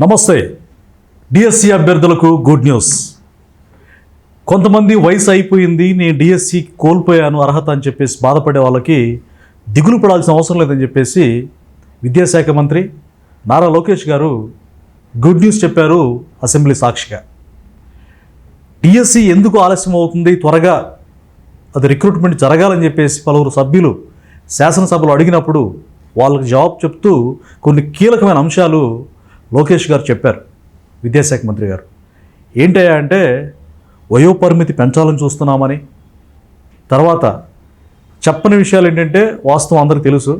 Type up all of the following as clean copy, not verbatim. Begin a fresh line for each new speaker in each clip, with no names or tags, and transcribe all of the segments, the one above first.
నమస్తే. డిఎస్సి అభ్యర్థులకు good news. కొంతమంది వయసు అయిపోయింది, నేను డిఎస్సి కోల్పోయాను అర్హత అని చెప్పేసి బాధపడే వాళ్ళకి దిగులు పడాల్సిన అవసరం లేదని చెప్పేసి విద్యాశాఖ మంత్రి నారా లోకేష్ గారు గుడ్ న్యూస్ చెప్పారు అసెంబ్లీ సాక్షిగా. డిఎస్సి ఎందుకు ఆలస్యం అవుతుంది, త్వరగా అది రిక్రూట్మెంట్ జరగాలని చెప్పేసి పలువురు సభ్యులు శాసనసభలో అడిగినప్పుడు వాళ్ళకి జవాబు చెప్తూ కొన్ని కీలకమైన అంశాలు లోకేష్ గారు చెప్పారు. విద్యాశాఖ మంత్రి గారు ఏంటయ్యా అంటే, వయోపరిమితి పెంచాలని చూస్తున్నామని, తర్వాత చెప్పని విషయాలు ఏంటంటే వాస్తవం అందరికీ తెలుసు,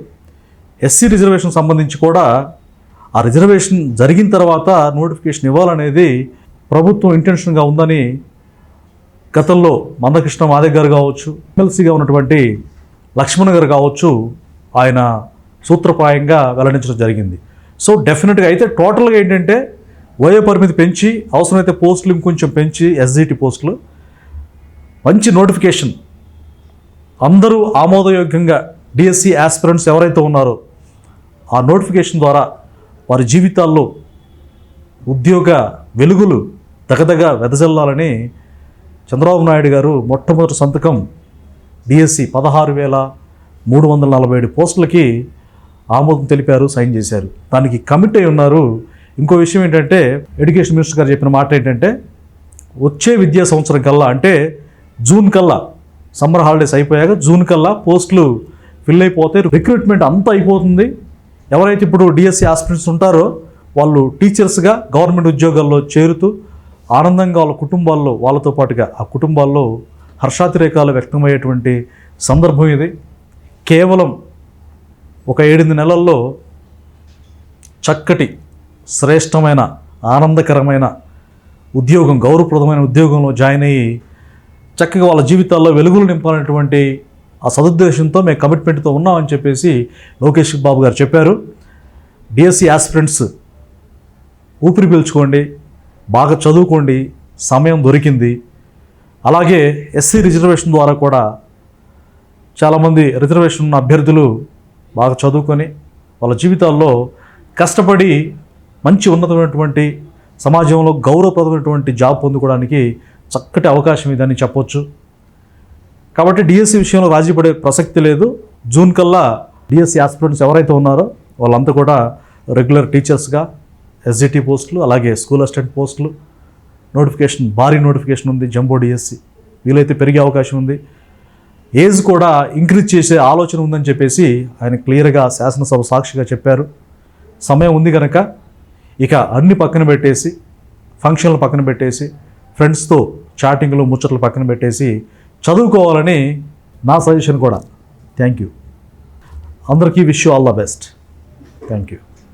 ఎస్సీ రిజర్వేషన్ సంబంధించి కూడా ఆ రిజర్వేషన్ జరిగిన తర్వాత నోటిఫికేషన్ ఇవ్వాలనేది ప్రభుత్వం ఇంటెన్షన్గా ఉందని గతంలో మందకృష్ణ మాదిగ గారు కావచ్చు, ఎమ్మెల్సీగా ఉన్నటువంటి లక్ష్మణ్ గారు కావచ్చు, ఆయన సూత్రప్రాయంగా వెల్లడించడం జరిగింది. సో డెఫినెట్గా అయితే టోటల్గా ఏంటంటే వయో పరిమితి పెంచి, అవసరమైతే పోస్టులు ఇంకొంచెం పెంచి, ఎస్జిటి పోస్టులు మంచి నోటిఫికేషన్ అందరూ ఆమోదయోగ్యంగా డిఎస్సి ఆస్పిరెంట్స్ ఎవరైతే ఉన్నారో ఆ నోటిఫికేషన్ ద్వారా వారి జీవితాల్లో ఉద్యోగ వెలుగులు దగదగా వెదజల్లాలని చంద్రబాబు నాయుడు గారు మొట్టమొదటి సంతకం డిఎస్సి 16,347 పోస్టులకి ఆమోదం తెలిపారు, సైన్ చేశారు. దానికి కమిట్ అయి ఉన్నారు. ఇంకో విషయం ఏంటంటే, ఎడ్యుకేషన్ మినిస్టర్ గారు చెప్పిన మాట ఏంటంటే, వచ్చే విద్యా సంవత్సరం కల్లా అంటే జూన్ కల్లా, సమ్మర్ హాలిడేస్ అయిపోయాక జూన్ కల్లా పోస్టులు ఫిల్ అయిపోతే రిక్రూట్మెంట్ అంతా అయిపోతుంది. ఎవరైతే ఇప్పుడు డిఎస్సి ఆస్పిరెంట్స్ ఉంటారో వాళ్ళు టీచర్స్గా గవర్నమెంట్ ఉద్యోగాల్లో చేరుతూ ఆనందంగా వాళ్ళ కుటుంబాల్లో, వాళ్ళతో పాటుగా ఆ కుటుంబాల్లో హర్షాతిరేకాలు వ్యక్తమయ్యేటువంటి సందర్భం ఇది. కేవలం ఒక 7 నెలల్లో చక్కటి, శ్రేష్టమైన, ఆనందకరమైన ఉద్యోగం, గౌరవప్రదమైన ఉద్యోగంలో జాయిన్ అయ్యి చక్కగా వాళ్ళ జీవితాల్లో వెలుగులు నింపాలనేటువంటి ఆ సదుద్దేశంతో మేము కమిట్మెంట్తో ఉన్నామని చెప్పేసి లోకేష్ బాబు గారు చెప్పారు. డిఎస్సి ఆస్పిరెంట్స్ ఊపిరి పీల్చుకోండి, బాగా చదువుకోండి, సమయం దొరికింది. అలాగే ఎస్సీ రిజర్వేషన్ ద్వారా కూడా చాలామంది రిజర్వేషన్ ఉన్న అభ్యర్థులు బాగా చదువుకొని వాళ్ళ జీవితాల్లో కష్టపడి మంచి ఉన్నతమైనటువంటి సమాజంలో గౌరవప్రదమైనటువంటి జాబ్ పొందుకోవడానికి చక్కటి అవకాశం ఇదని చెప్పొచ్చు. కాబట్టి డిఎస్సి విషయంలో రాజీ పడే ప్రసక్తి లేదు. జూన్ కల్లా డిఎస్సి ఆస్పిరెంట్స్ ఎవరైతే ఉన్నారో వాళ్ళంతా కూడా రెగ్యులర్ టీచర్స్గా ఎస్జిటి పోస్టులు, అలాగే స్కూల్ అసిస్టెంట్ పోస్టులు నోటిఫికేషన్, భారీ నోటిఫికేషన్ ఉంది. జంబో డిఎస్సి వీలైతే పెరిగే అవకాశం ఉంది. ఏజ్ కూడా ఇంక్రీజ్ చేసే ఆలోచన ఉందని చెప్పేసి ఆయన క్లియర్గా శాసనసభ సాక్షిగా చెప్పారు. సమయం ఉంది కనుక ఇక అన్ని పక్కన పెట్టేసి, ఫంక్షన్లు పక్కన పెట్టేసి, ఫ్రెండ్స్తో చాటింగ్లు, ముచ్చట్లు పక్కన పెట్టేసి చదువుకోవాలని నా సజెషన్ కూడా. Thank you. అందరికీ wish you all the best. Thank you.